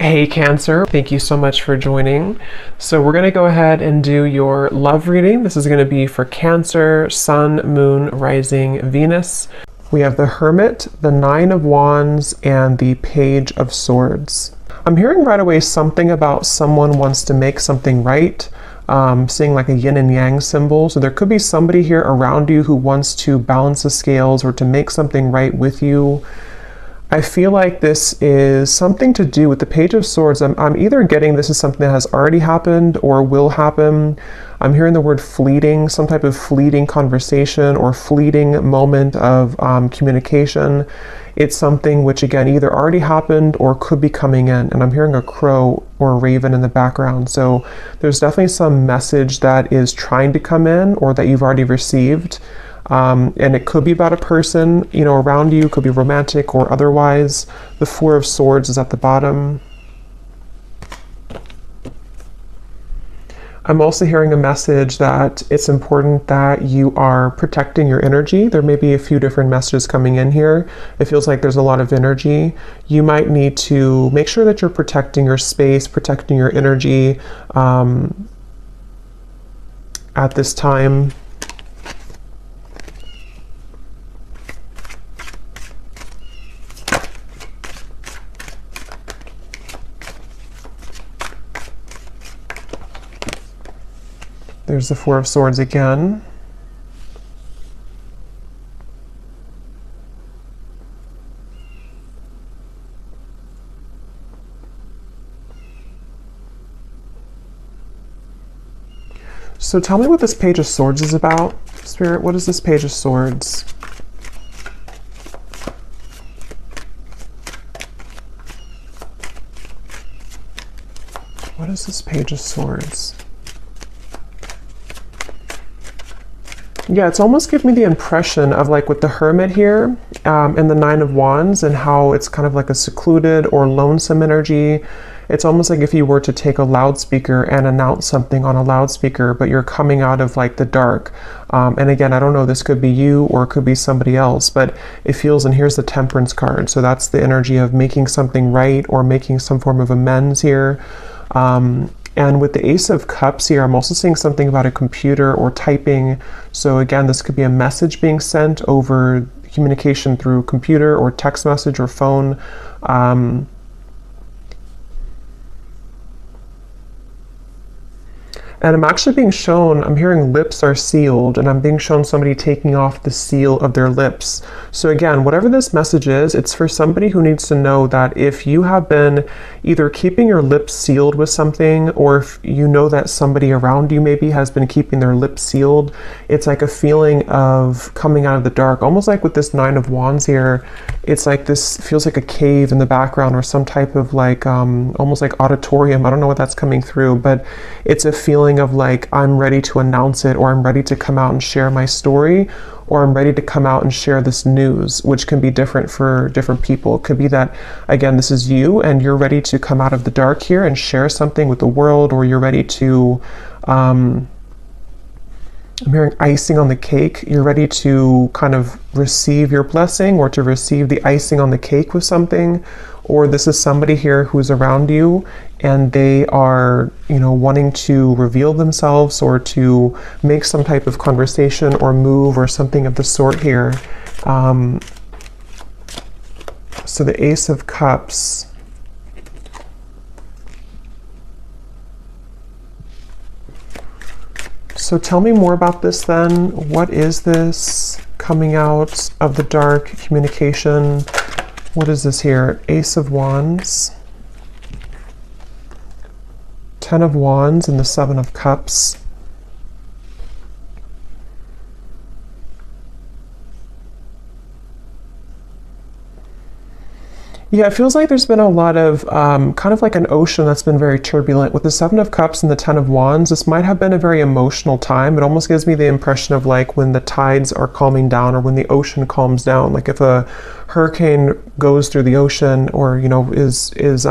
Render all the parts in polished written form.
Hey Cancer, thank you so much for joining. So we're going to go ahead and do your love reading. This is going to be for Cancer, Sun, Moon, Rising, Venus. We have the Hermit, the Nine of Wands, and the Page of Swords. I'm hearing right away something about someone wants to make something right. Seeing like a yin and yang symbol. So there could be somebody here around you who wants to balance the scales or to make something right with you. I feel like this is something to do with the Page of Swords. I'm either getting this is something that has already happened or will happen. I'm hearing the word fleeting, some type of fleeting conversation or fleeting moment of communication. It's something which, again, either already happened or could be coming in. And I'm hearing a crow or a raven in the background. So there's definitely some message that is trying to come in or that you've already received. And it could be about a person, around you, could be romantic or otherwise. The Four of Swords is at the bottom. I'm also hearing a message that it's important that you are protecting your energy. There may be a few different messages coming in here. It feels like there's a lot of energy. You might need to make sure that you're protecting your space, protecting your energy at this time. There's the Four of Swords again. So tell me what this Page of Swords is about. Spirit, what is this Page of Swords? What is this Page of Swords? Yeah, it's almost giving me the impression of like with the Hermit here and the Nine of Wands and how it's kind of like a secluded or lonesome energy. It's almost like if you were to take a loudspeaker and announce something on a loudspeaker, but you're coming out of like the dark. And again, I don't know, this could be you or it could be somebody else, but it feels, and here's the Temperance card. So that's the energy of making something right or making some form of amends here. And with the Ace of Cups here, I'm also seeing something about a computer or typing. So again, this could be a message being sent over communication through computer or text message or phone. And I'm actually being shown, I'm hearing lips are sealed, and I'm being shown somebody taking off the seal of their lips. So again, whatever this message is, it's for somebody who needs to know that if you have been either keeping your lips sealed with something, or if you know that somebody around you maybe has been keeping their lips sealed, it's like a feeling of coming out of the dark. Almost like with this Nine of Wands here, it's like this feels like a cave in the background or some type of like, almost like auditorium. I don't know what that's coming through, but it's a feeling of like, I'm ready to announce it, or I'm ready to come out and share my story, or I'm ready to come out and share this news, which can be different for different people. It could be that, again, this is you and you're ready to come out of the dark here and share something with the world, or you're ready to, I'm hearing icing on the cake. You're ready to kind of receive your blessing or to receive the icing on the cake with something. Or this is somebody here who's around you and they are, wanting to reveal themselves or to make some type of conversation or move or something of the sort here. So the Ace of Cups. So tell me more about this then. What is this coming out of the dark communication? What is this here? Ace of Wands, Ten of Wands, and the Seven of Cups. Yeah, it feels like there's been a lot of kind of like an ocean that's been very turbulent. With the Seven of Cups and the Ten of Wands, this might have been a very emotional time. It almost gives me the impression of like when the tides are calming down or when the ocean calms down. Like if a hurricane goes through the ocean or, is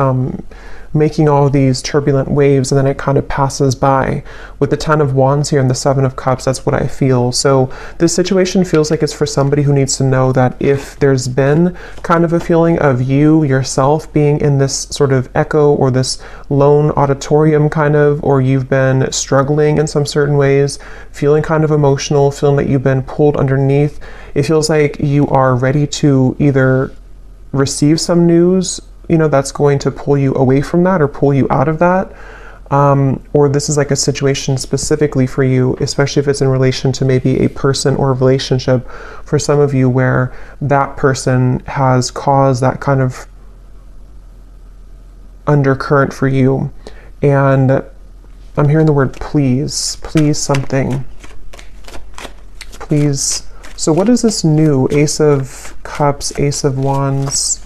making all these turbulent waves, and then it kind of passes by. With the Ten of Wands here and the Seven of Cups, that's what I feel. So this situation feels like it's for somebody who needs to know that if there's been kind of a feeling of you yourself being in this sort of echo or this lone auditorium kind of, or you've been struggling in some certain ways, feeling kind of emotional, feeling that you've been pulled underneath, it feels like you are ready to either receive some news, you know, that's going to pull you away from that or pull you out of that. Or this is like a situation specifically for you, especially if it's in relation to maybe a person or a relationship for some of you where that person has caused that kind of undercurrent for you. And I'm hearing the word please, please something, please. So what is this new? Ace of Cups, Ace of Wands,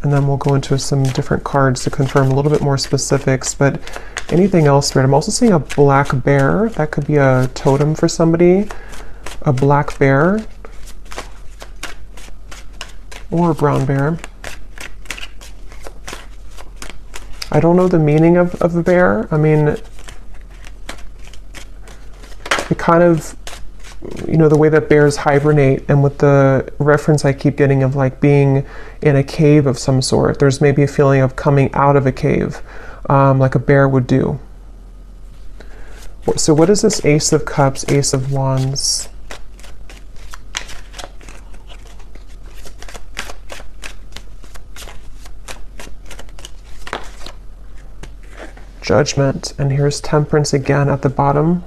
and then we'll go into some different cards to confirm a little bit more specifics. But anything else, Spirit? I'm also seeing a black bear. That could be a totem for somebody. A black bear. Or a brown bear. I don't know the meaning of the bear. I mean, it kind of, you know, the way that bears hibernate, and with the reference I keep getting of like being in a cave of some sort, there's maybe a feeling of coming out of a cave, like a bear would do. So what is this Ace of Cups, Ace of Wands? Judgment, and here's Temperance again at the bottom.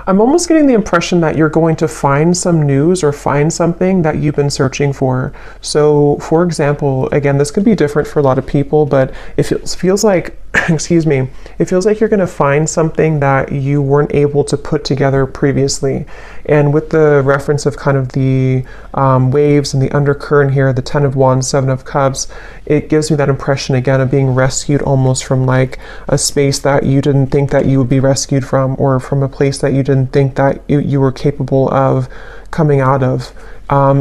I'm almost getting the impression that you're going to find some news or find something that you've been searching for. So, for example, again, this could be different for a lot of people, but it feels like, excuse me, it feels like you're going to find something that you weren't able to put together previously. And with the reference of kind of the waves and the undercurrent here, the Ten of Wands, Seven of Cups, it gives me that impression again of being rescued almost from like a space that you didn't think that you would be rescued from, or from a place that you didn't think that you were capable of coming out of.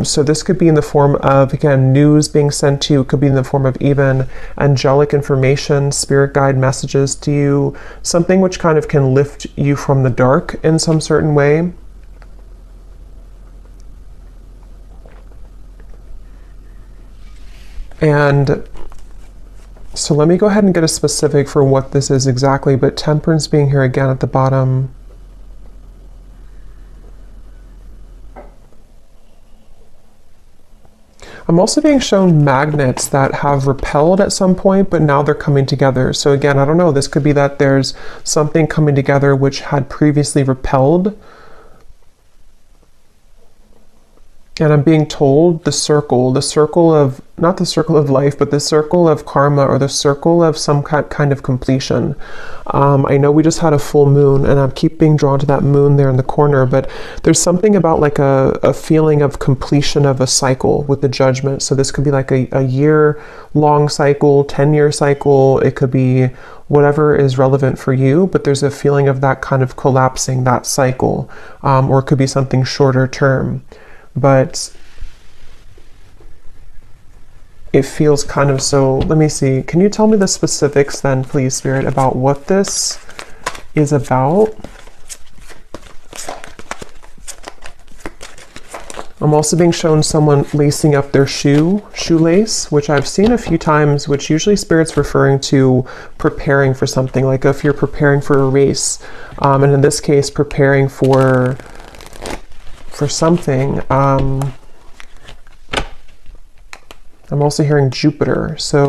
So this could be in the form of, again, news being sent to you. It could be in the form of even angelic information, spirit guide messages to you, something which kind of can lift you from the dark in some certain way. And so let me go ahead and get a specific for what this is exactly, but Temperance being here again at the bottom. I'm also being shown magnets that have repelled at some point, but now they're coming together. So again, I don't know, this could be that there's something coming together which had previously repelled. And I'm being told the circle of, not the circle of life, but the circle of karma, or the circle of some kind of completion. I know we just had a full moon, and I keep being drawn to that moon there in the corner, but there's something about like a feeling of completion of a cycle with the Judgment. So this could be like a year-long cycle, 10-year cycle. It could be whatever is relevant for you, but there's a feeling of that kind of collapsing, that cycle, or it could be something shorter term. But it feels kind of so, let me see, can you tell me the specifics then, please, Spirit, about what this is about? I'm also being shown someone lacing up their shoelace, which I've seen a few times, which usually Spirit's referring to preparing for something, like if you're preparing for a race, and in this case, preparing for something. I'm also hearing Jupiter. So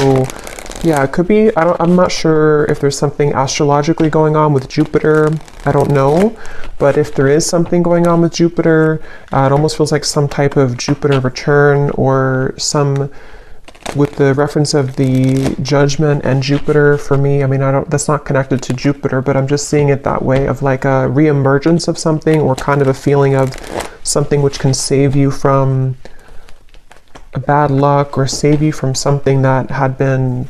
yeah, it could be, I'm not sure if there's something astrologically going on with Jupiter. I don't know. But if there is something going on with Jupiter, it almost feels like some type of Jupiter return, or some, with the reference of the Judgment and Jupiter for me, I mean, that's not connected to Jupiter, but I'm just seeing it that way, of like a reemergence of something, or kind of a feeling of something which can save you from a bad luck, or save you from something that had been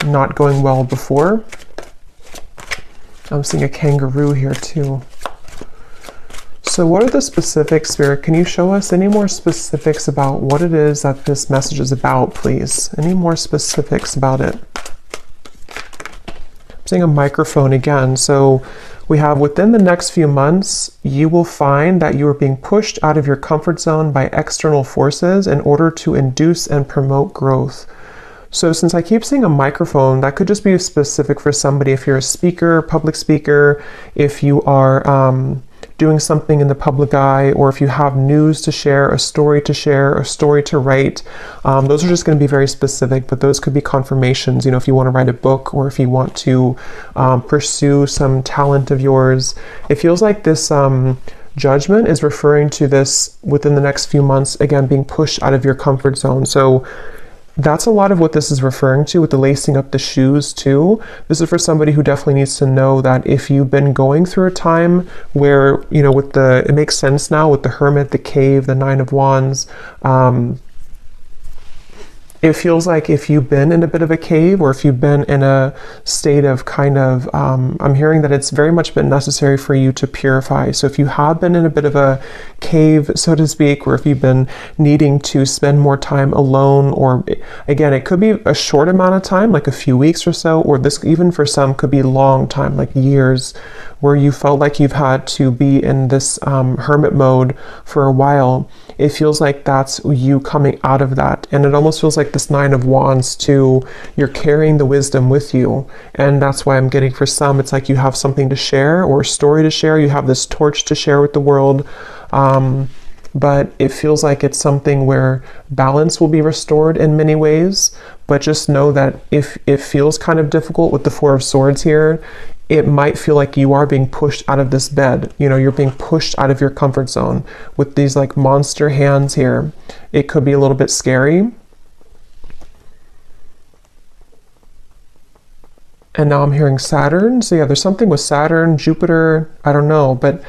not going well before. I'm seeing a kangaroo here too. So what are the specifics, Spirit? Can you show us any more specifics about what it is that this message is about, please? Any more specifics about it? I'm seeing a microphone again. So we have within the next few months, you will find that you are being pushed out of your comfort zone by external forces in order to induce and promote growth. So since I keep seeing a microphone, that could just be specific for somebody. If you're a speaker, public speaker, if you are doing something in the public eye, or if you have news to share, a story to write, those are just going to be very specific, but those could be confirmations, if you want to write a book, or if you want to pursue some talent of yours. It feels like this judgment is referring to this within the next few months, again, being pushed out of your comfort zone. So that's a lot of what this is referring to with the lacing up the shoes too. This is for somebody who definitely needs to know that if you've been going through a time where, it makes sense now with the Hermit, the Cave, the Nine of Wands, it feels like if you've been in a bit of a cave, or if you've been in a state of I'm hearing that it's very much been necessary for you to purify. So if you have been in a bit of a cave, so to speak, or if you've been needing to spend more time alone, or again, it could be a short amount of time, like a few weeks or so, or this even for some could be long time, like years, where you felt like you've had to be in this hermit mode for a while. It feels like that's you coming out of that. And it almost feels like this Nine of Wands too, you're carrying the wisdom with you. And that's why I'm getting, for some, it's like you have something to share, or a story to share. You have this torch to share with the world. But it feels like it's something where balance will be restored in many ways. But just know that if it feels kind of difficult with the Four of Swords here, it might feel like you are being pushed out of this bed. You're being pushed out of your comfort zone with these like monster hands here. It could be a little bit scary. And now I'm hearing Saturn. So yeah, there's something with Saturn, Jupiter, I don't know, but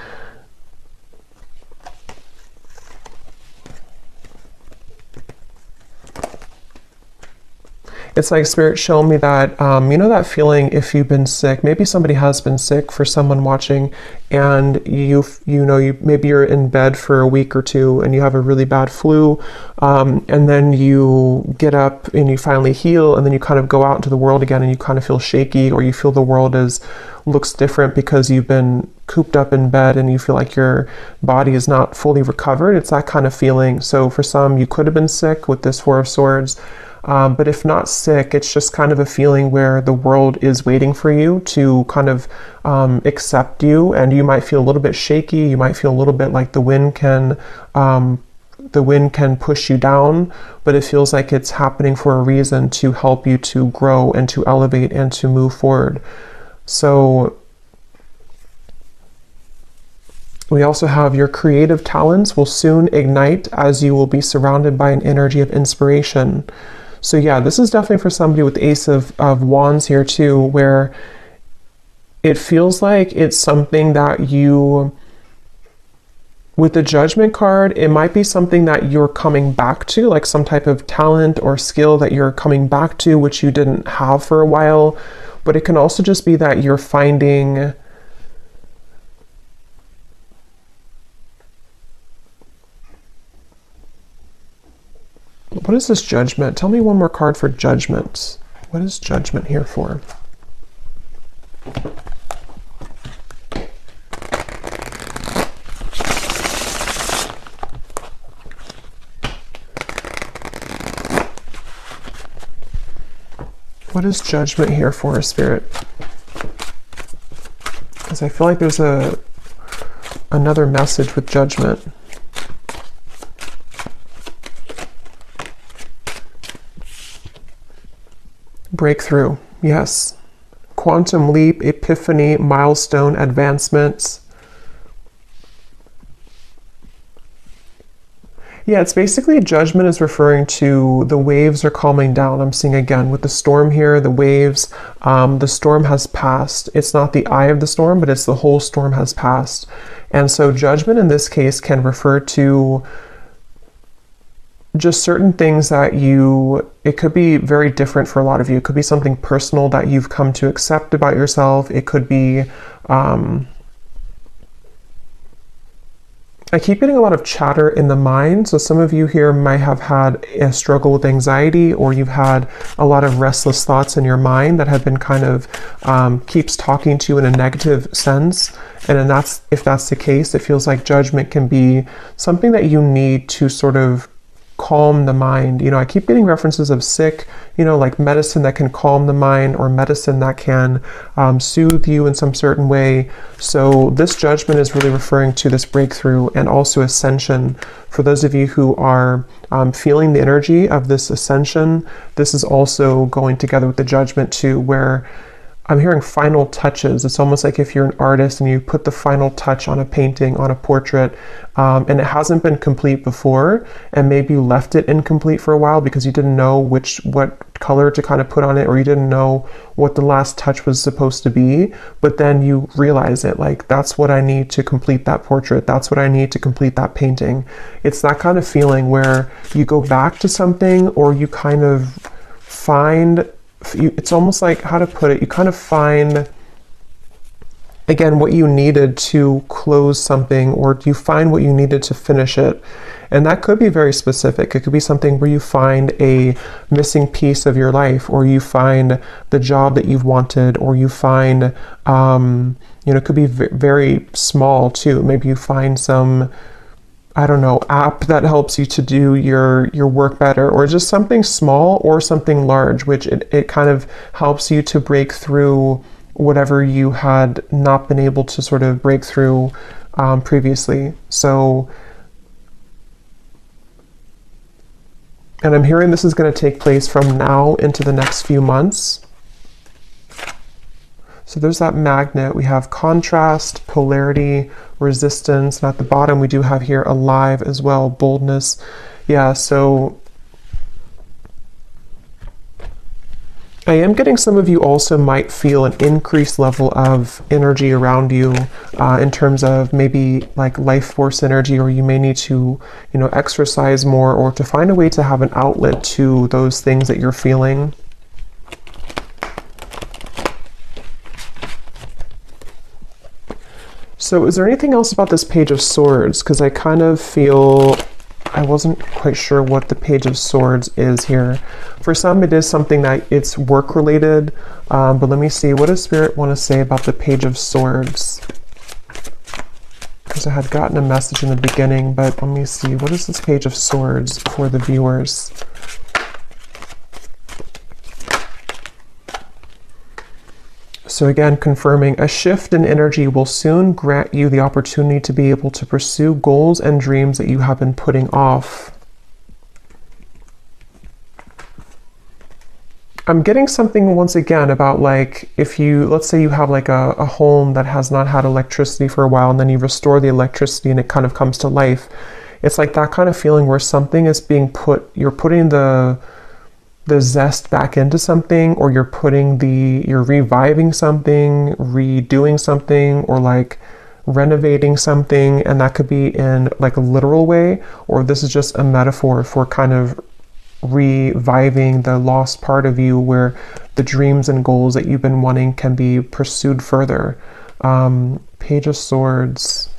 it's like Spirit showing me that, that feeling if you've been sick, maybe somebody has been sick, for someone watching, and maybe you're in bed for a week or two and you have a really bad flu, and then you get up and you finally heal, and then you kind of go out into the world again and you kind of feel shaky, or you feel the world looks different because you've been cooped up in bed and you feel like your body is not fully recovered. It's that kind of feeling. So for some, you could have been sick with this Four of Swords. But if not sick, it's just kind of a feeling where the world is waiting for you to kind of accept you, and you might feel a little bit shaky. You might feel a little bit like the wind can push you down, but it feels like it's happening for a reason, to help you to grow and to elevate and to move forward. So we also have your creative talents will soon ignite as you will be surrounded by an energy of inspiration. So yeah, this is definitely for somebody with the Ace of Wands here too, where it feels like it's something that you, with the Judgment card, it might be something that you're coming back to, like some type of talent or skill that you're coming back to, which you didn't have for a while. But it can also just be that you're finding what is this Judgment? Tell me one more card for Judgment. What is Judgment here for? What is Judgment here for, Spirit? Because I feel like there's another message with Judgment. Breakthrough, yes. Quantum leap, epiphany, milestone, advancements. Yeah, it's basically Judgment is referring to the waves are calming down. I'm seeing again with the storm here, the waves, the storm has passed. It's not the eye of the storm, but it's the whole storm has passed. And so Judgment in this case can refer to just certain things that it could be very different for a lot of you. It could be something personal that you've come to accept about yourself. It could be, I keep getting a lot of chatter in the mind. So some of you here might have had a struggle with anxiety, or you've had a lot of restless thoughts in your mind that have been kind of keeps talking to you in a negative sense. And then if that's the case, it feels like judgment can be something that you need to sort of calm the mind. I keep getting references of sick, like medicine that can calm the mind, or medicine that can soothe you in some certain way. So this judgment is really referring to this breakthrough and also ascension. For those of you who are feeling the energy of this ascension, this is also going together with the judgment too, where I'm hearing final touches. It's almost like if you're an artist and you put the final touch on a painting, on a portrait, and it hasn't been complete before, and maybe you left it incomplete for a while because you didn't know what color to kind of put on it, or you didn't know what the last touch was supposed to be, but then you realize it, like, that's what I need to complete that portrait, that's what I need to complete that painting. It's that kind of feeling where you go back to something, or you kind of find, it's almost like, how to put it, you kind of find again what you needed to close something, or you find what you needed to finish it. And that could be very specific. It could be something where you find a missing piece of your life, or you find the job that you've wanted, or you find it could be very small too. Maybe you find some, I don't know, app that helps you to do your work better, or just something small or something large, which it kind of helps you to break through whatever you had not been able to sort of break through previously. So, and I'm hearing this is going to take place from now into the next few months. So there's that magnet. We have contrast, polarity, resistance, and at the bottom we do have here alive as well, boldness. Yeah, so I am getting some of you also might feel an increased level of energy around you in terms of maybe like life force energy, or you may need to, exercise more, or to find a way to have an outlet to those things that you're feeling. So is there anything else about this Page of Swords? Because I kind of feel, I wasn't quite sure what the Page of Swords is here. For some, it is something that it's work related, but let me see, what does Spirit want to say about the Page of Swords? Because I had gotten a message in the beginning, but let me see, what is this Page of Swords for the viewers? So again, confirming, a shift in energy will soon grant you the opportunity to be able to pursue goals and dreams that you have been putting off. I'm getting something once again about, like, if you, let's say you have like a home that has not had electricity for a while, and then you restore the electricity and it kind of comes to life. It's like that kind of feeling where something is being you're putting the zest back into something, or you're reviving something, redoing something, or like renovating something. And that could be in like a literal way, or this is just a metaphor for kind of reviving the lost part of you, where the dreams and goals that you've been wanting can be pursued further. Page of Swords.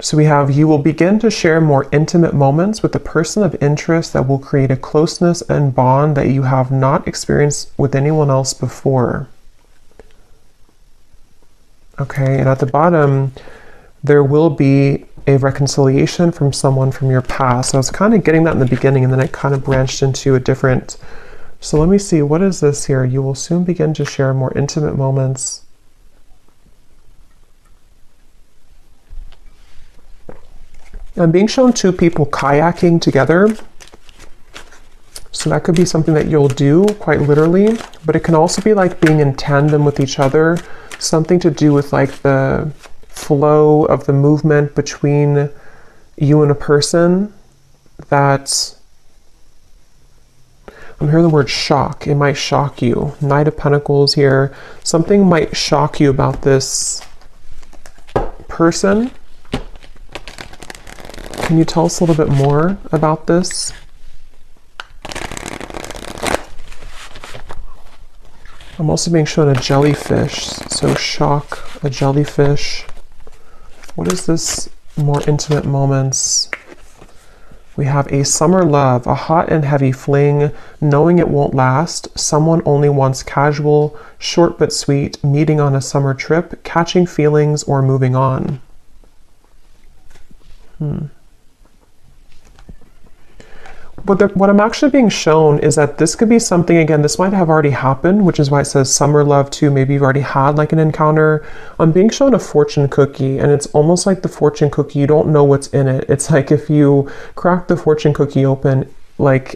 So we have, you will begin to share more intimate moments with a person of interest that will create a closeness and bond that you have not experienced with anyone else before. Okay, and at the bottom, there will be a reconciliation from someone from your past. I was kind of getting that in the beginning, and then it kind of branched into a different. So let me see, what is this here? You will soon begin to share more intimate moments. I'm being shown two people kayaking together. So that could be something that you'll do quite literally, but it can also be like being in tandem with each other, something to do with like the flow of the movement between you and a person. That I'm hearing the word shock. It might shock you. Knight of Pentacles here. Something might shock you about this person. Can you tell us a little bit more about this? I'm also being shown a jellyfish, so shock, a jellyfish. What is this? More intimate moments. We have a summer love, a hot and heavy fling, knowing it won't last, someone only wants casual, short but sweet, meeting on a summer trip, catching feelings, or moving on. What I'm actually being shown is that this could be something, again, this might have already happened, which is why it says summer love too. Maybe you've already had like an encounter. I'm being shown a fortune cookie, and it's almost like the fortune cookie, you don't know what's in it. It's like if you crack the fortune cookie open, like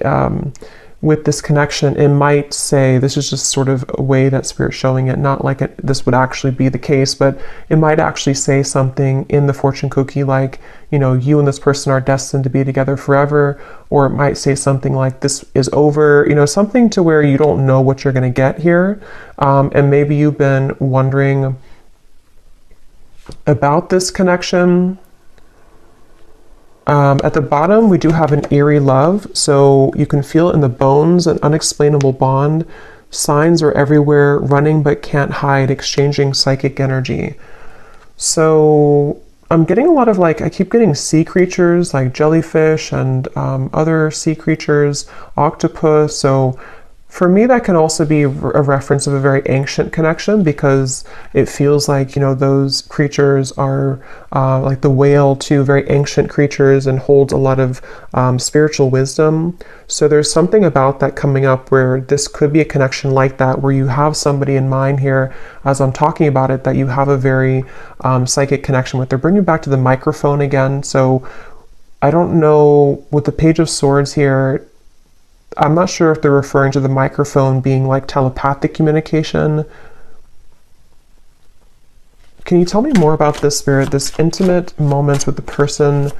with this connection, it might say, this is just sort of a way that Spirit's showing it, not like this would actually be the case, but it might actually say something in the fortune cookie like, you know, you and this person are destined to be together forever, or it might say something like this is over, you know, something to where you don't know what you're going to get here. And maybe you've been wondering about this connection. At the bottom, we do have an eerie love, so you can feel it in the bones, an unexplainable bond. Signs are everywhere, running but can't hide, exchanging psychic energy. So I'm getting a lot of I keep getting sea creatures like jellyfish and other sea creatures, octopus. So for me, that can also be a reference of a very ancient connection, because it feels like, you know, those creatures are like the whale too, very ancient creatures, and holds a lot of spiritual wisdom. So there's something about that coming up where this could be a connection like that, where you have somebody in mind here as I'm talking about it that you have a very psychic connection with. They're bringing back to the microphone again. So I don't know, with the Page of Swords here, I'm not sure if they're referring to the microphone being like telepathic communication. Can you tell me more about this, Spirit? This intimate moments with the person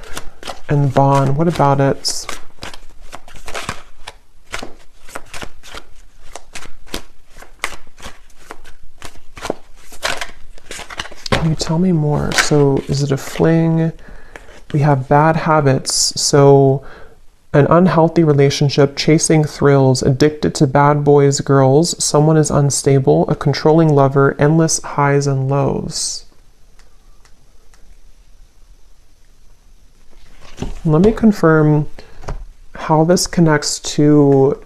and bond. What about it? Can you tell me more? So is it a fling? We have bad habits. So an unhealthy relationship, chasing thrills, addicted to bad boys, girls, someone is unstable, a controlling lover, endless highs and lows. Let me confirm how this connects to,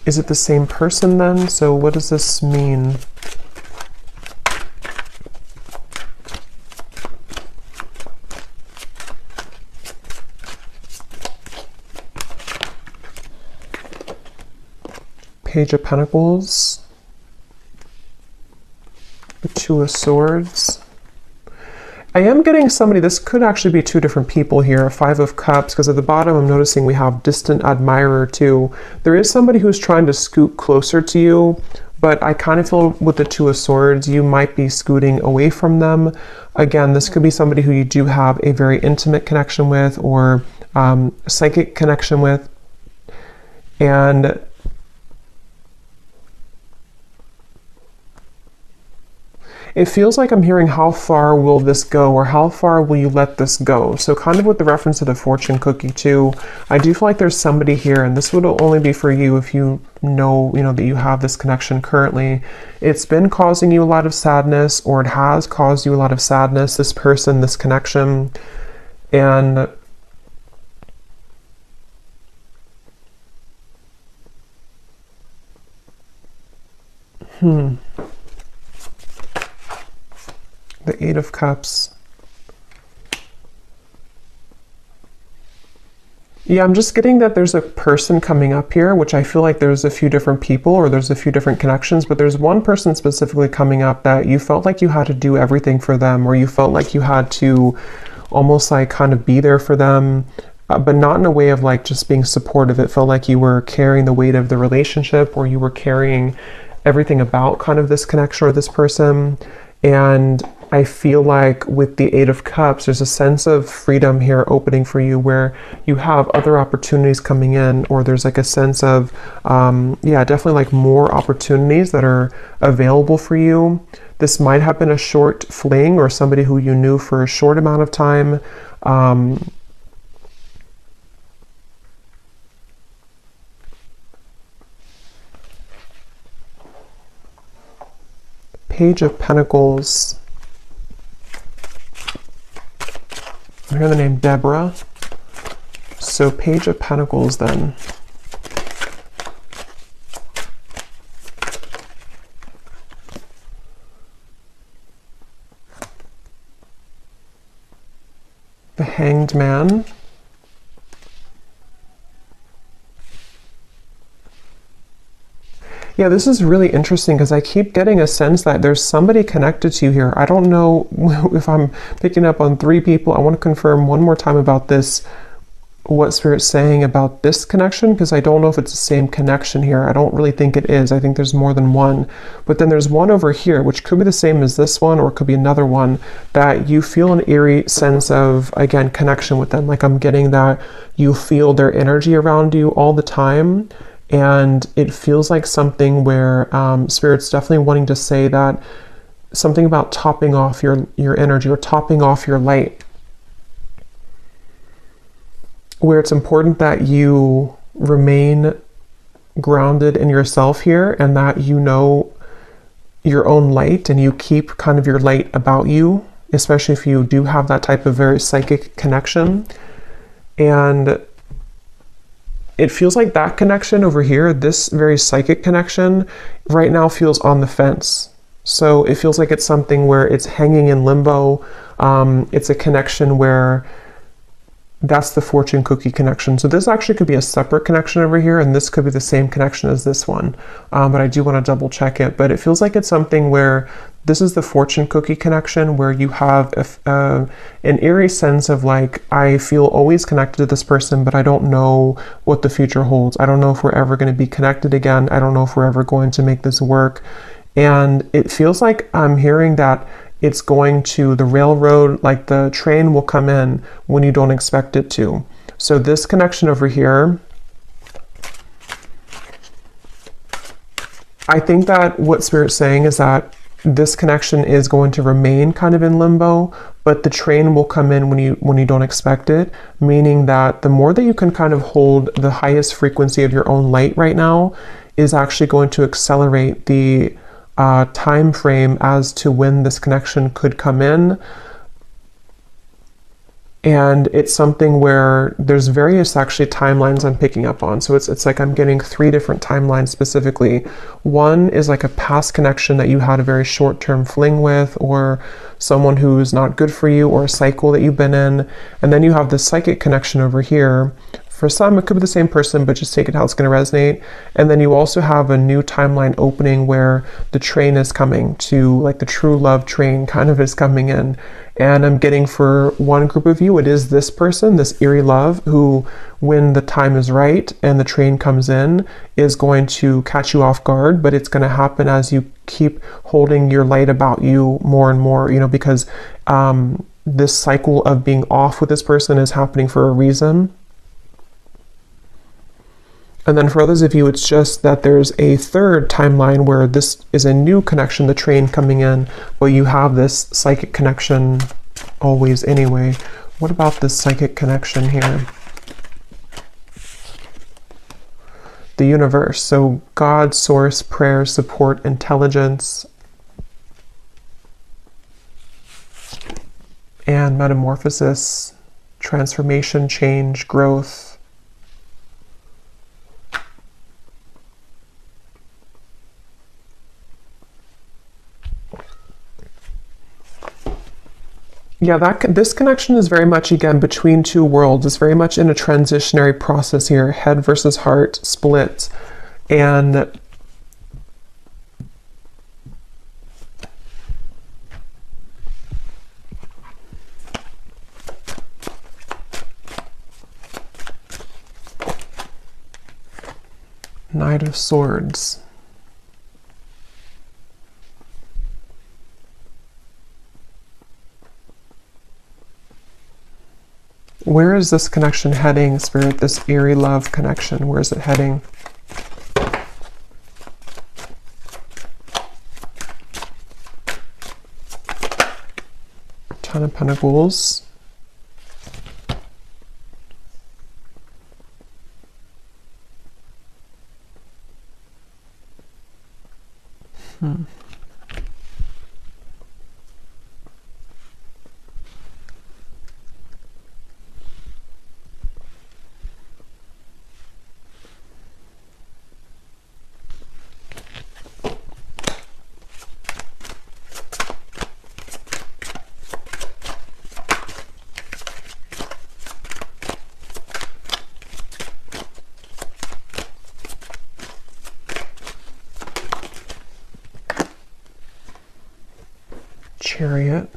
is it the same person then? So what does this mean? Page of Pentacles, the Two of Swords. I am getting somebody, this could actually be two different people here, Five of Cups, because at the bottom I'm noticing we have distant admirer too. There is somebody who's trying to scoot closer to you, but I kind of feel with the Two of Swords, you might be scooting away from them. Again, this could be somebody who you do have a very intimate connection with, or psychic connection with. And it feels like I'm hearing, how far will this go, or how far will you let this go? So kind of with the reference to the fortune cookie too, I do feel like there's somebody here, and this would only be for you if you know, that you have this connection currently. It's been causing you a lot of sadness, or it has caused you a lot of sadness, this person, this connection. And the Eight of Cups. Yeah, I'm just getting that there's a person coming up here, which I feel like there's a few different people, or there's a few different connections, but there's one person specifically coming up that you felt like you had to do everything for them, or you felt like you had to almost like kind of be there for them, but not in a way of like just being supportive. It felt like you were carrying the weight of the relationship, or you were carrying everything about kind of this connection or this person. And I feel like with the Eight of Cups, there's a sense of freedom here opening for you where you have other opportunities coming in, or there's like a sense of, yeah, definitely like more opportunities that are available for you. This might have been a short fling or somebody who you knew for a short amount of time. Page of Pentacles. I hear the name Deborah. So Page of Pentacles then. The Hanged Man. Yeah, this is really interesting because I keep getting a sense that there's somebody connected to you here. I don't know if I'm picking up on 3 people. I want to confirm one more time about this, what Spirit's saying about this connection, because I don't know if it's the same connection here. I don't really think it is. I think there's more than one. But then there's one over here, which could be the same as this one, or it could be another one, that you feel an eerie sense of, again, connection with them. Like I'm getting that you feel their energy around you all the time. And it feels like something where Spirit's definitely wanting to say that something about topping off your energy or topping off your light, where it's important that you remain grounded in yourself here and that you know your own light and you keep kind of your light about you, especially if you do have that type of very psychic connection. And it feels like that connection over here, this very psychic connection, right now feels on the fence. So it feels like it's something where it's hanging in limbo. It's a connection where that's the fortune cookie connection. So this actually could be a separate connection over here, and this could be the same connection as this one. But I do want to double check it. But it feels like it's something where this is the fortune cookie connection, where you have an eerie sense of like, I feel always connected to this person, but I don't know what the future holds. I don't know if we're ever going to be connected again. I don't know if we're ever going to make this work. And it feels like I'm hearing that it's going to the railroad, like the train will come in when you don't expect it to. So this connection over here, I think that what Spirit's saying is that this connection is going to remain kind of in limbo, but the train will come in when you don't expect it, meaning that the more that you can kind of hold the highest frequency of your own light right now is actually going to accelerate the time frame as to when this connection could come in. And it's something where there's various actually timelines I'm picking up on. So it's like I'm getting 3 different timelines specifically. One is like a past connection that you had a very short-term fling with, or someone who's not good for you, or a cycle that you've been in. And then you have the psychic connection over here. For some, it could be the same person, but just take it how it's going to resonate. And then you also have a new timeline opening where the train is coming to, like the true love train kind of is coming in. And I'm getting for one group of you, it is this person, this eerie love, who, when the time is right and the train comes in, is going to catch you off guard, but it's going to happen as you keep holding your light about you more and more, you know, because this cycle of being off with this person is happening for a reason. And then for others of you, it's just that there's a third timeline where this is a new connection, the train coming in, but you have this psychic connection always anyway. What about this psychic connection here? The universe. So God, source, prayer, support, intelligence, and metamorphosis, transformation, change, growth. Yeah, this connection is very much, again, between 2 worlds. It's very much in a transitionary process here, head versus heart split. And Knight of Swords. Where is this connection heading, Spirit? This eerie love connection, where is it heading? Ten of Pentacles. Chariot.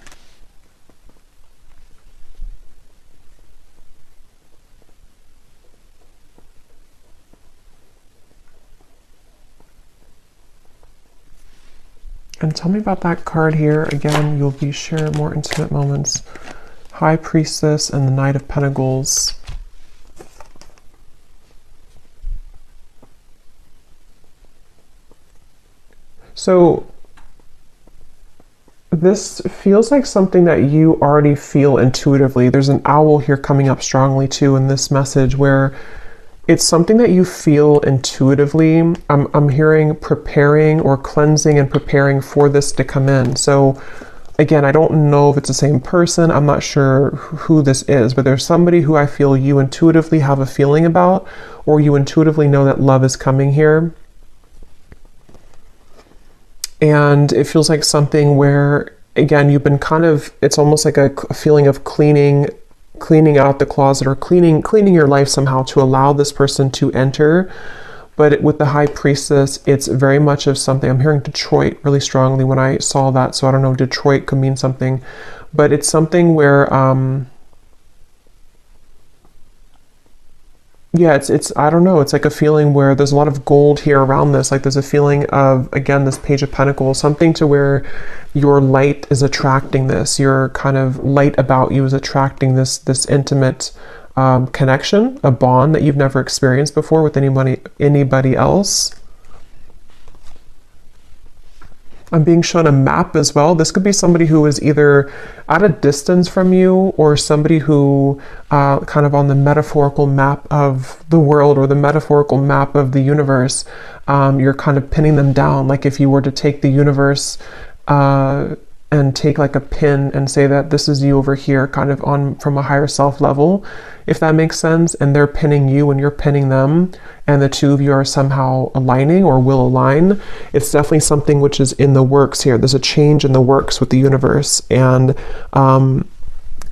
And tell me about that card here. Again, you'll be sharing more intimate moments. High Priestess and the Knight of Pentacles. So this feels like something that you already feel intuitively. There's an owl here coming up strongly too in this message, where it's something that you feel intuitively. I'm hearing preparing or cleansing and preparing for this to come in. So again, I don't know if it's the same person. I'm not sure who this is, but there's somebody who I feel you intuitively have a feeling about, or you intuitively know that love is coming here. And it feels like something where, again, you've been kind of, it's almost like a feeling of cleaning out the closet, or cleaning your life somehow to allow this person to enter. But with the High Priestess, it's very much of something. I'm hearing Detroit really strongly when I saw that. So I don't know, Detroit could mean something, but it's something where, yeah, it's I don't know, it's like a feeling where there's a lot of gold here around this. Like there's a feeling of, again, this Page of Pentacles, something to where your light is attracting this. Your kind of light about you is attracting this intimate connection, a bond that you've never experienced before with anybody else. I'm being shown a map as well. This could be somebody who is either at a distance from you, or somebody who kind of on the metaphorical map of the world, or the metaphorical map of the universe. You're kind of pinning them down. Like if you were to take the universe and take like a pin and say that this is you over here, kind of on from a higher self level, if that makes sense, and they're pinning you and you're pinning them, and the two of you are somehow aligning or will align. It's definitely something which is in the works here. There's a change in the works with the universe, and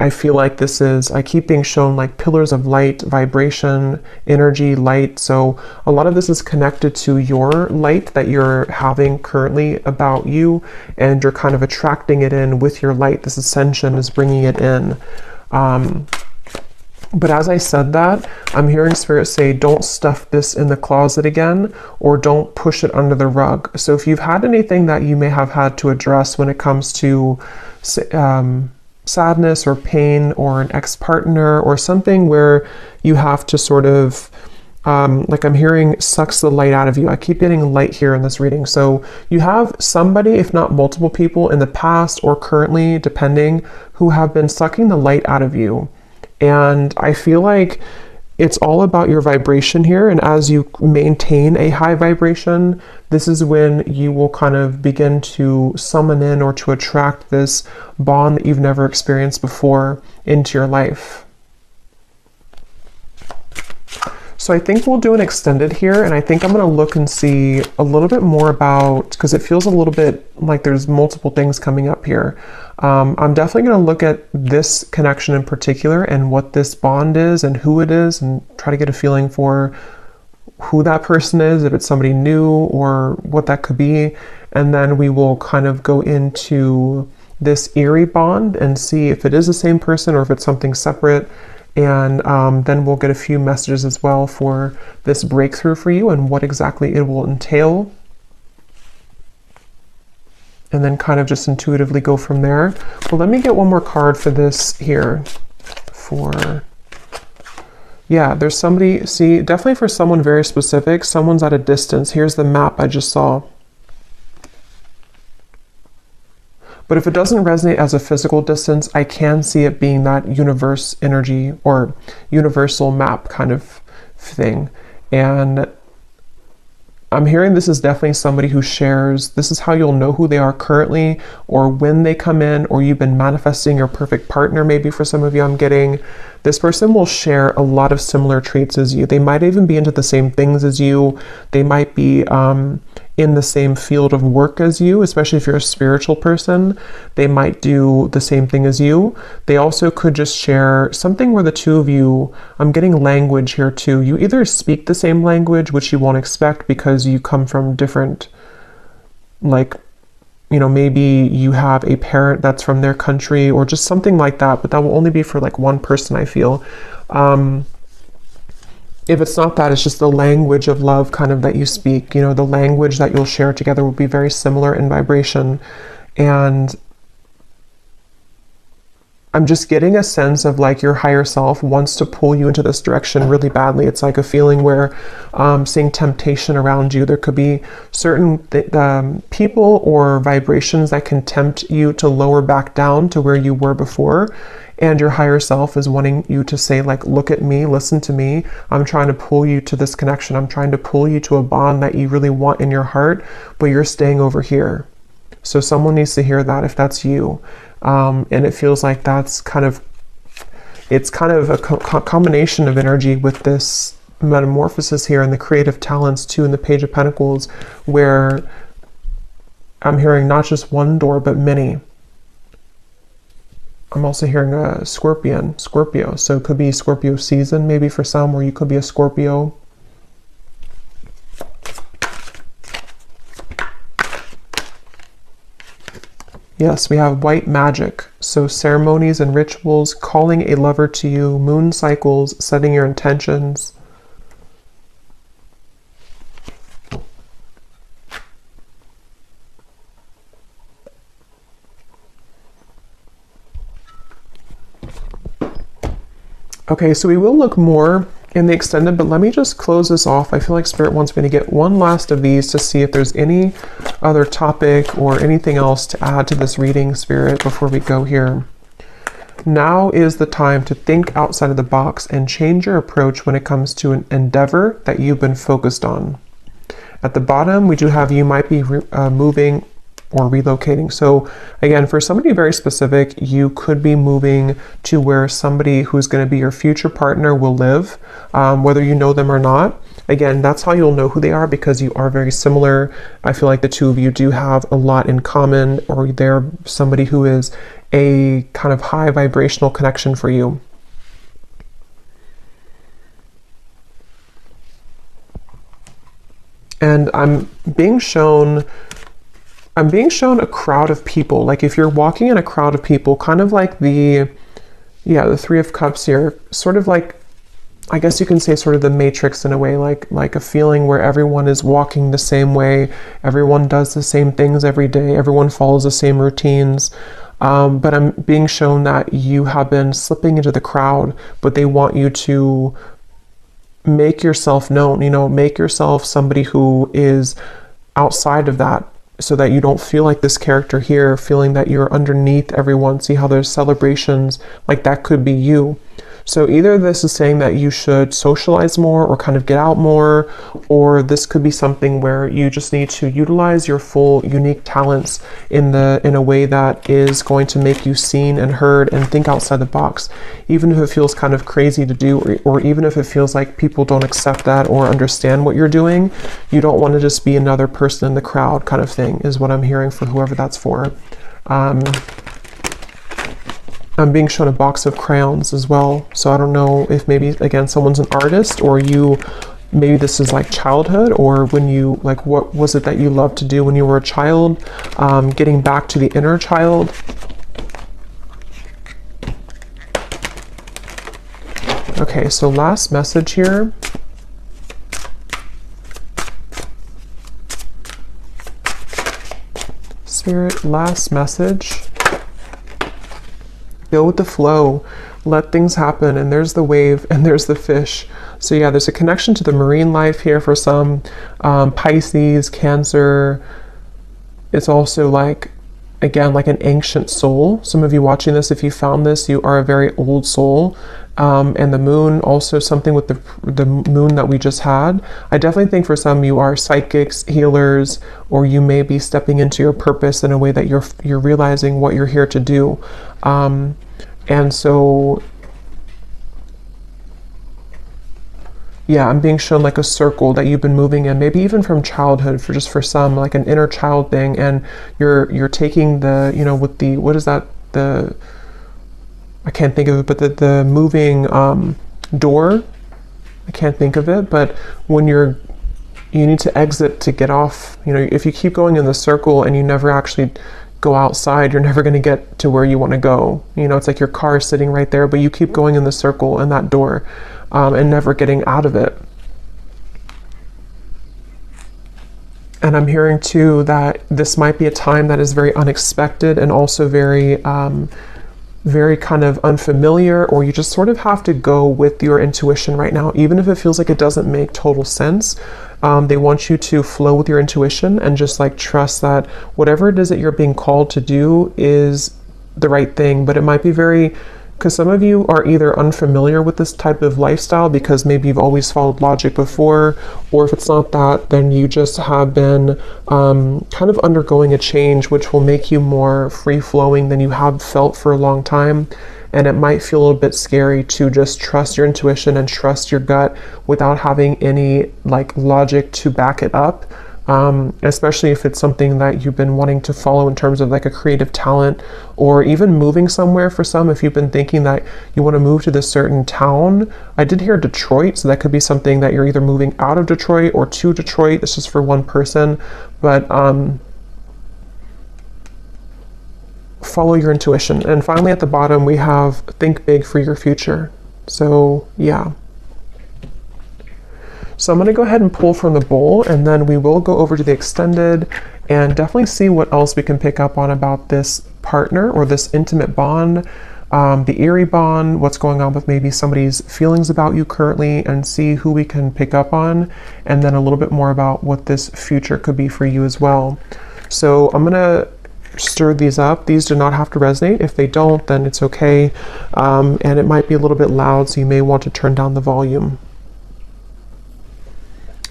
I feel like this is, I keep being shown like pillars of light, vibration, energy, light. So a lot of this is connected to your light that you're having currently about you, and you're kind of attracting it in with your light. This ascension is bringing it in. But as I said that, I'm hearing Spirit say, don't stuff this in the closet again, or don't push it under the rug. So if you've had anything that you may have had to address when it comes to sadness or pain, or an ex-partner, or something where you have to sort of, like I'm hearing, sucks the light out of you. I keep getting light here in this reading. So you have somebody, if not multiple people in the past or currently, depending, who have been sucking the light out of you. And I feel like it's all about your vibration here. And as you maintain a high vibration, this is when you will kind of begin to summon in, or to attract this bond that you've never experienced before into your life. So I think we'll do an extended here, and I think I'm going to look and see a little bit more about, because it feels a little bit like there's multiple things coming up here. I'm definitely going to look at this connection in particular, and what this bond is and who it is, and try to get a feeling for who that person is, if it's somebody new or what that could be. And then we will kind of go into this eerie bond and see if it is the same person or if it's something separate. And then we'll get a few messages as well for this breakthrough for you and what exactly it will entail. And then kind of just intuitively go from there. Well, let me get one more card for this here, for Yeah, there's somebody, see, definitely for someone very specific, someone's at a distance. Here's the map I just saw. But if it doesn't resonate as a physical distance, I can see it being that universe energy or universal map kind of thing. And I'm hearing this is definitely somebody who shares, this is how you'll know who they are currently or when they come in, or you've been manifesting your perfect partner. Maybe for some of you, I'm getting this person will share a lot of similar traits as you. They might even be into the same things as you. They might be in the same field of work as you, especially if you're a spiritual person. They might do the same thing as you. They also could just share something where the two of you, I'm getting language here too. You either speak the same language, which you won't expect because you come from different, like, you know, maybe you have a parent that's from their country or just something like that, but that will only be for like one person, I feel. If it's not that, it's just the language of love kind of that you speak, you know, the language that you'll share together will be very similar in vibration. And I'm just getting a sense of like your higher self wants to pull you into this direction really badly. It's like a feeling where seeing temptation around you. There could be certain people or vibrations that can tempt you to lower back down to where you were before. And your higher self is wanting you to say, like, look at me, listen to me. I'm trying to pull you to this connection. I'm trying to pull you to a bond that you really want in your heart, but you're staying over here. So someone needs to hear that if that's you. And it feels like that's kind of, it's kind of a combination of energy with this metamorphosis here and the creative talents too in the Page of Pentacles, where I'm hearing not just one door, but many. I'm also hearing a Scorpio. So it could be Scorpio season, maybe for some, or you could be a Scorpio. Yes, we have white magic. So ceremonies and rituals, calling a lover to you, moon cycles, setting your intentions. Okay, so we will look more in the extended, but let me just close this off. I feel like Spirit wants me to get one last of these to see if there's any other topic or anything else to add to this reading, Spirit, before we go here. Now is the time to think outside of the box and change your approach when it comes to an endeavor that you've been focused on. At the bottom, we do have you might be moving or relocating. So again, for somebody very specific, you could be moving to where somebody who's going to be your future partner will live, whether you know them or not. Again, that's how you'll know who they are, because you are very similar. I feel like the two of you do have a lot in common, or they're somebody who is a kind of high vibrational connection for you. And I'm being shown a crowd of people. Like if you're walking in a crowd of people, kind of like the Three of Cups here, sort of like, I guess you can say sort of the Matrix in a way, like a feeling where everyone is walking the same way, everyone does the same things every day, everyone follows the same routines. But I'm being shown that you have been slipping into the crowd, but they want you to make yourself known, make yourself somebody who is outside of that, so that you don't feel like this character here, feeling that you're underneath everyone. See how there's celebrations, like that could be you. So either this is saying that you should socialize more or kind of get out more, or this could be something where you just need to utilize your full unique talents in a way that is going to make you seen and heard and think outside the box. Even if it feels kind of crazy to do, or even if it feels like people don't accept that or understand what you're doing, you don't want to just be another person in the crowd kind of thing, is what I'm hearing for whoever that's for. I'm being shown a box of crayons as well. So I don't know if maybe, again, someone's an artist, or maybe this is like childhood, or when you, like, what was it that you loved to do when you were a child? Getting back to the inner child. Okay, so last message here. Spirit, last message. Go with the flow, let things happen, and there's the wave and there's the fish. So yeah, there's a connection to the marine life here for some. Pisces, Cancer. It's also like, again, like an ancient soul. Some of you watching this, if you found this, you are a very old soul. And the moon, also something with the moon that we just had. I definitely think for some you are psychics, healers, or you may be stepping into your purpose in a way that you're realizing what you're here to do. And so, yeah, I'm being shown like a circle that you've been moving in, maybe even from childhood, for some, like an inner child thing, and you're taking the, you know, with the, what is that, I can't think of it, but the moving door, I can't think of it, but when you need to exit to get off, you know, if you keep going in the circle and you never actually go outside, you're never going to get to where you want to go. You know, it's like your car is sitting right there, but you keep going in the circle and that door and never getting out of it. And I'm hearing too that this might be a time that is very unexpected and also very kind of unfamiliar, or you just sort of have to go with your intuition right now, even if it feels like it doesn't make total sense. They want you to flow with your intuition and just like trust that whatever it is that you're being called to do is the right thing. But it might be because some of you are either unfamiliar with this type of lifestyle because maybe you've always followed logic before, or if it's not that, then you just have been kind of undergoing a change which will make you more free-flowing than you have felt for a long time. And it might feel a little bit scary to just trust your intuition and trust your gut without having any like logic to back it up. Especially if it's something that you've been wanting to follow in terms of like a creative talent, or even moving somewhere. For some, if you've been thinking that you want to move to this certain town, I did hear Detroit, so that could be something that you're either moving out of Detroit or to Detroit. It's just for one person, but follow your intuition. And finally at the bottom we have think big for your future. So yeah. So I'm going to go ahead and pull from the bowl, and then we will go over to the extended and definitely see what else we can pick up on about this partner or this intimate bond, the eerie bond, what's going on with maybe somebody's feelings about you currently, and see who we can pick up on, and then a little bit more about what this future could be for you as well. So I'm going to stir these up. These do not have to resonate. If they don't, then it's okay. And it might be a little bit loud, so you may want to turn down the volume.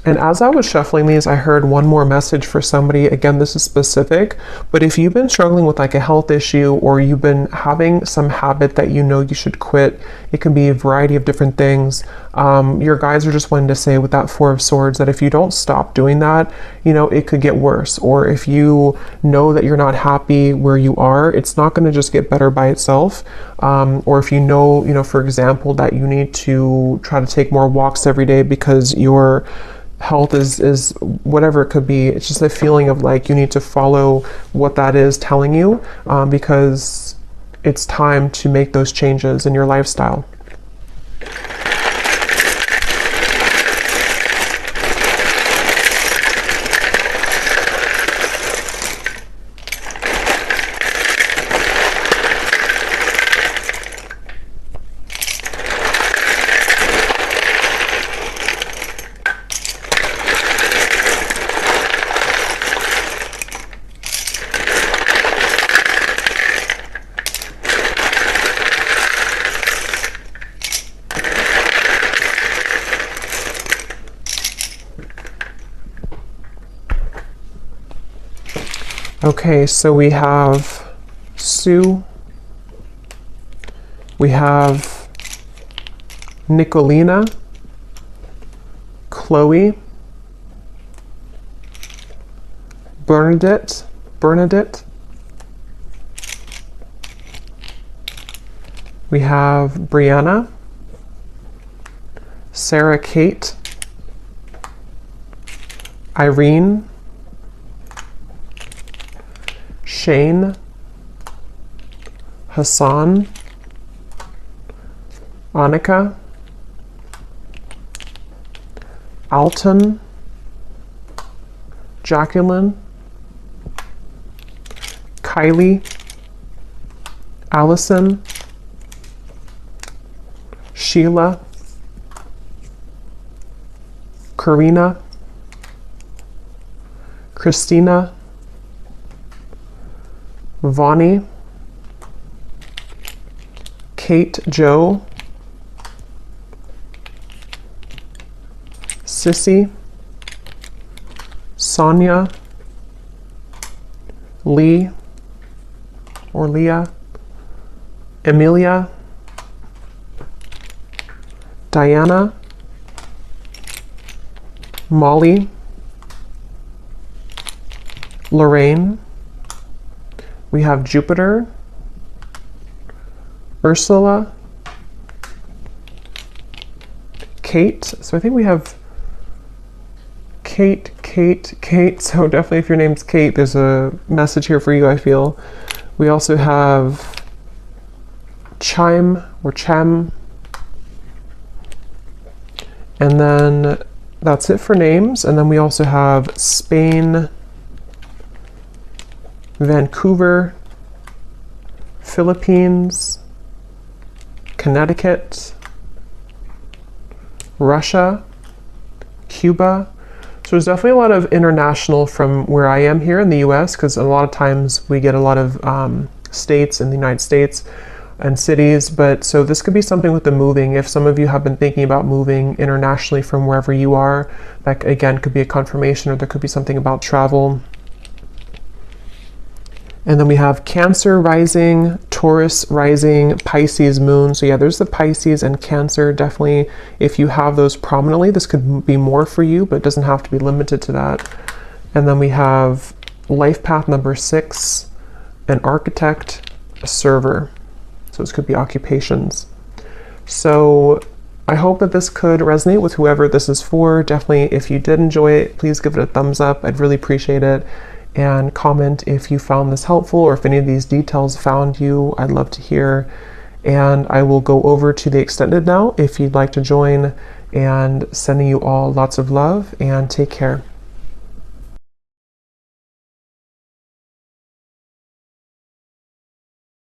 And as I was shuffling these, I heard one more message for somebody. Again, this is specific, but if you've been struggling with like a health issue, or you've been having some habit that you know you should quit, it can be a variety of different things. Your guides are just wanting to say with that Four of Swords that if you don't stop doing that, you know, it could get worse. Or if you know that you're not happy where you are, it's not going to just get better by itself. Or if you know, for example, that you need to try to take more walks every day because your health is whatever it could be. It's just a feeling of like you need to follow what that is telling you, because it's time to make those changes in your lifestyle. Okay, so we have Sue, we have Nicolina, Chloe, Bernadette, we have Brianna, Sarah Kate, Irene, Shane, Hassan, Annika, Alton, Jacqueline, Kylie, Allison, Sheila, Karina, Christina, Vonnie, Kate Joe, Sissy, Sonia, Lee or Leah, Emilia, Diana, Molly, Lorraine, we have Jupiter, Ursula, Kate. So I think we have Kate. So definitely if your name's Kate, there's a message here for you, I feel. We also have Chime or Chem. And then that's it for names. And then we also have Spain, Vancouver, Philippines, Connecticut, Russia, Cuba. So there's definitely a lot of international from where I am here in the US, because a lot of times we get a lot of states in the United States and cities. But so this could be something with the moving. If some of you have been thinking about moving internationally from wherever you are, that again could be a confirmation, or there could be something about travel. And then we have Cancer rising, Taurus rising, Pisces moon. So yeah, there's the Pisces and Cancer. Definitely, if you have those prominently, this could be more for you, but it doesn't have to be limited to that. And then we have life path number 6, an architect, a server. So this could be occupations. So I hope that this could resonate with whoever this is for. Definitely, if you did enjoy it, please give it a thumbs up. I'd really appreciate it. And comment if you found this helpful, or if any of these details found you. I'd love to hear. And I will go over to the extended now if you'd like to join, and sending you all lots of love, and take care.